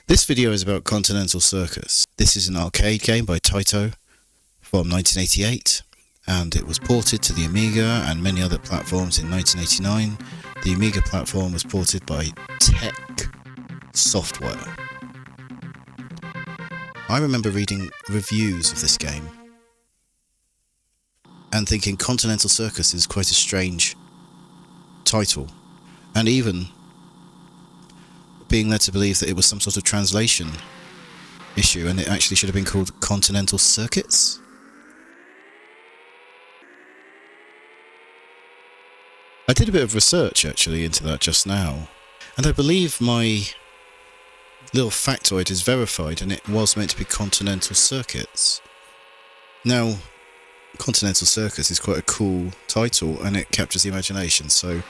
This video is about Continental Circus. This is an arcade game by Taito from 1988, and it was ported to the Amiga and many other platforms in 1989. The Amiga platform was ported by Teque software. I remember reading reviews of this game and thinking Continental Circus is quite a strange title, and even being led to believe that it was some sort of translation issue and it actually should have been called Continental Circuits. I did a bit of research actually into that just now, and I believe my little factoid is verified and it was meant to be Continental Circuits. Now, Continental Circus is quite a cool title and it captures the imagination, so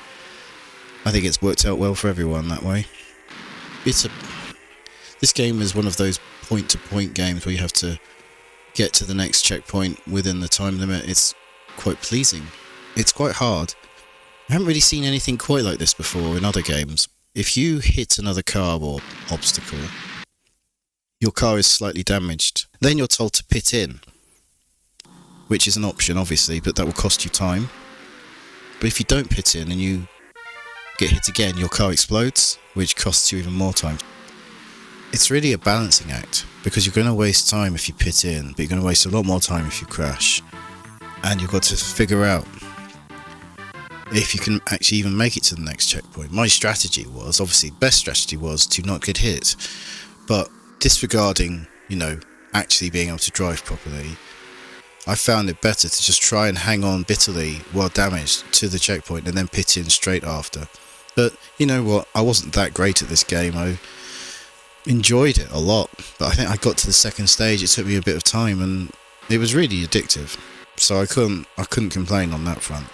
I think it's worked out well for everyone that way. This game is one of those point-to-point games where you have to get to the next checkpoint within the time limit. It's quite pleasing. It's quite hard. I haven't really seen anything quite like this before in other games. If you hit another car or obstacle, your car is slightly damaged. Then you're told to pit in, which is an option obviously, but that will cost you time. But if you don't pit in and you get hit again, your car explodes, which costs you even more time. It's really a balancing act, because you're going to waste time if you pit in, but you're going to waste a lot more time if you crash. And you've got to figure out if you can actually even make it to the next checkpoint. My strategy was, obviously, best strategy was to not get hit, but disregarding, actually being able to drive properly, I found it better to just try and hang on bitterly while damaged to the checkpoint and then pit in straight after. But you know what, I wasn't that great at this game. I enjoyed it a lot, but I think I got to the second stage. It took me a bit of time and it was really addictive, so I couldn't complain on that front.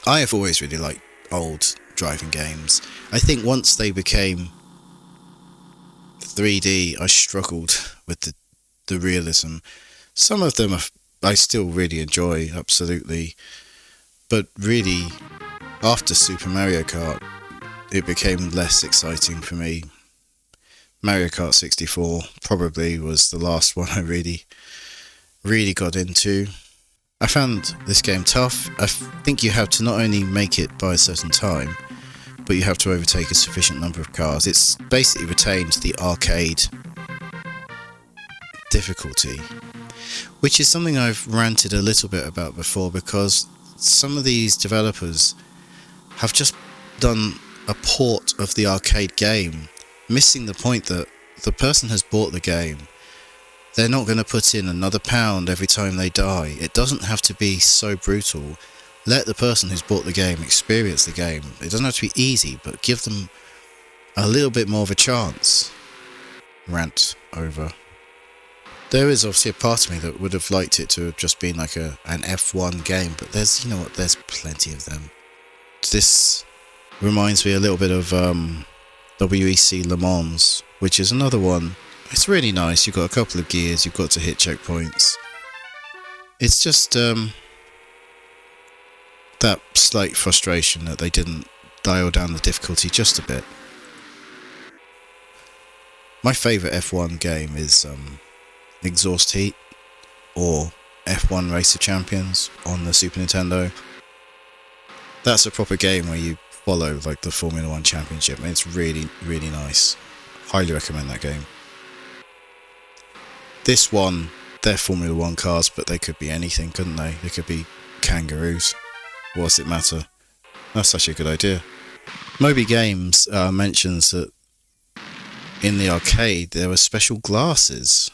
I have always really liked old driving games. I think once they became 3D, I struggled with the realism. Some of them I still really enjoy, absolutely, but really, after Super Mario Kart, it became less exciting for me. Mario Kart 64 probably was the last one I really got into. I found this game tough. I think you have to not only make it by a certain time, but you have to overtake a sufficient number of cars. It's basically retained the arcade difficulty, which is something I've ranted a little bit about before, because some of these developers have just done a port of the arcade game, missing the point that the person has bought the game. They're not going to put in another pound every time they die. It doesn't have to be so brutal. Let the person who's bought the game experience the game. It doesn't have to be easy, but give them a little bit more of a chance. Rant over. There is obviously a part of me that would have liked it to have just been like an F1 game, but there's plenty of them. This reminds me a little bit of WEC Le Mans, which is another one. It's really nice. You've got a couple of gears, you've got to hit checkpoints. It's just that slight frustration that they didn't dial down the difficulty just a bit. My favourite F1 game is Exhaust Heat or F1 Racer Champions on the Super Nintendo. That's a proper game where you follow like the Formula 1 Championship, and it's really, really nice. Highly recommend that game. This one, they're Formula 1 cars, but they could be anything, couldn't they? They could be kangaroos. What does it matter? That's actually a good idea. Moby Games mentions that in the arcade there were special glasses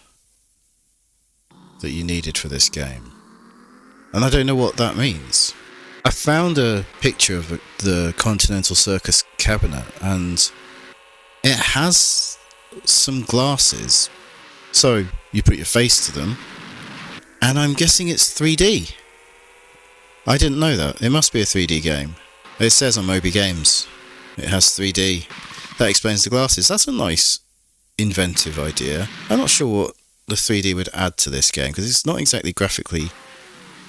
that you needed for this game, and I don't know what that means. I found a picture of the Continental Circus cabinet and it has some glasses, so you put your face to them and I'm guessing it's 3D. I didn't know that. It must be a 3D game. It says on Moby Games it has 3D. That explains the glasses. That's a nice inventive idea. I'm not sure what the 3D would add to this game, because it's not exactly graphically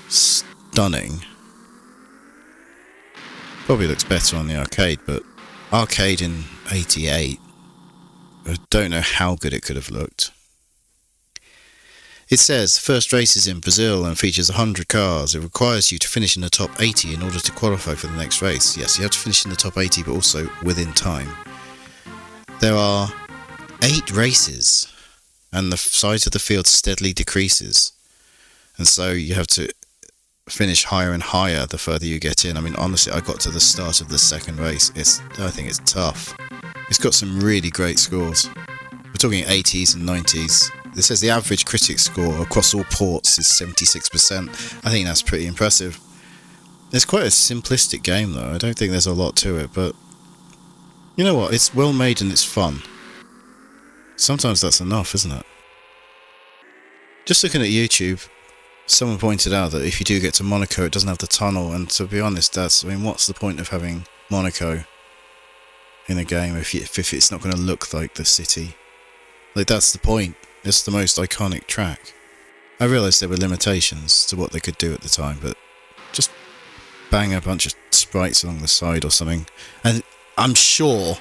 stunning. Probably looks better on the arcade, but arcade in 88, I don't know how good it could have looked. It says, first race is in Brazil and features 100 cars. It requires you to finish in the top 80 in order to qualify for the next race. Yes, you have to finish in the top 80, but also within time. There are 8 races, and the size of the field steadily decreases. And so you have to finish higher and higher the further you get in. I mean, honestly, I got to the start of the second race. I think it's tough. It's got some really great scores. We're talking 80s and 90s. It says the average critic score across all ports is 76%. I think that's pretty impressive. It's quite a simplistic game though. I don't think there's a lot to it, but you know what? It's well made and it's fun. Sometimes that's enough, isn't it? Just looking at YouTube, someone pointed out that if you do get to Monaco, it doesn't have the tunnel, and to be honest, what's the point of having Monaco in a game if it's not going to look like the city? Like, that's the point. It's the most iconic track. I realised there were limitations to what they could do at the time, but just bang a bunch of sprites along the side or something. And I'm sure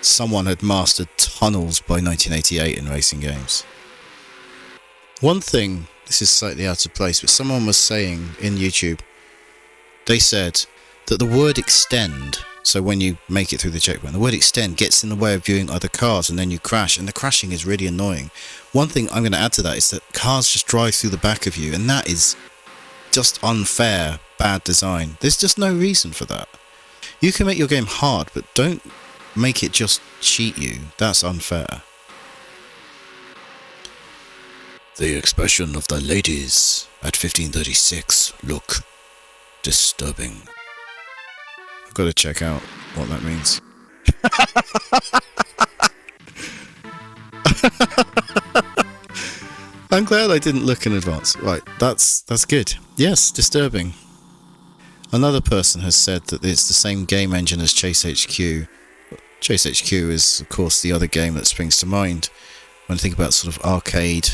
someone had mastered tunnels by 1988 in racing games. One thing, this is slightly out of place, but someone was saying in YouTube, they said that the word extend, so when you make it through the checkpoint, the word extend gets in the way of viewing other cars and then you crash, and the crashing is really annoying. One thing I'm going to add to that is that cars just drive through the back of you, and that is just unfair, bad design. There's just no reason for that. You can make your game hard, but don't make it just cheat you. That's unfair. The expression of the ladies at 1536 look disturbing. I've got to check out what that means. I'm glad I didn't look in advance. Right, that's good. Yes, disturbing. Another person has said that it's the same game engine as Chase HQ. Chase HQ is, of course, the other game that springs to mind when I think about sort of arcade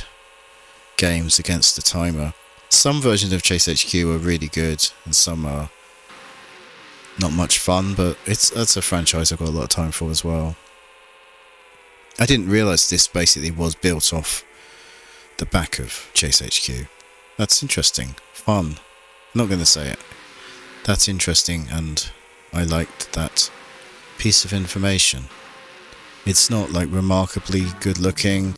games against the timer. Some versions of Chase HQ are really good, and some are not much fun, but that's a franchise I've got a lot of time for as well. I didn't realise this basically was built off the back of Chase HQ. That's interesting. Fun. I'm not going to say it. That's interesting, and I liked that piece of information. It's not like remarkably good looking,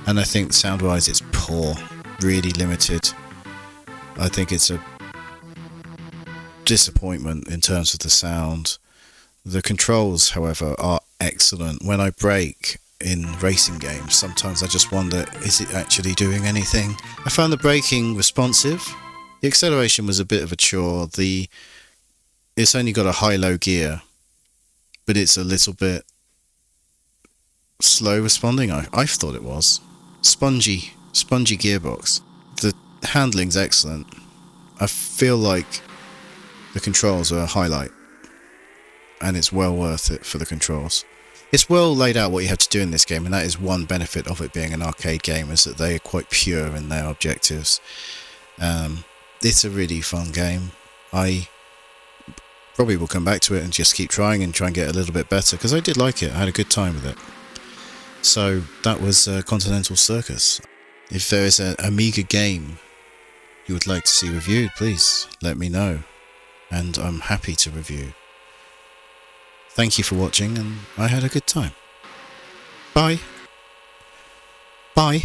and I think sound-wise it's poor, really limited. I think it's a disappointment in terms of the sound. The controls, however, are excellent. When I brake in racing games, sometimes I just wonder, is it actually doing anything? I found the braking responsive. The acceleration was a bit of a chore. It's only got a high-low gear, but it's a little bit slow responding. I thought it was. Spongy gearbox. The handling's excellent. I feel like the controls are a highlight, and it's well worth it for the controls. It's well laid out what you have to do in this game, and that is one benefit of it being an arcade game, is that they are quite pure in their objectives. It's a really fun game. I probably will come back to it and just keep trying and try and get a little bit better, because I did like it. I had a good time with it. So that was Continental Circus. If there is an Amiga game you would like to see reviewed, please let me know, and I'm happy to review. Thank you for watching, and I had a good time. Bye. Bye.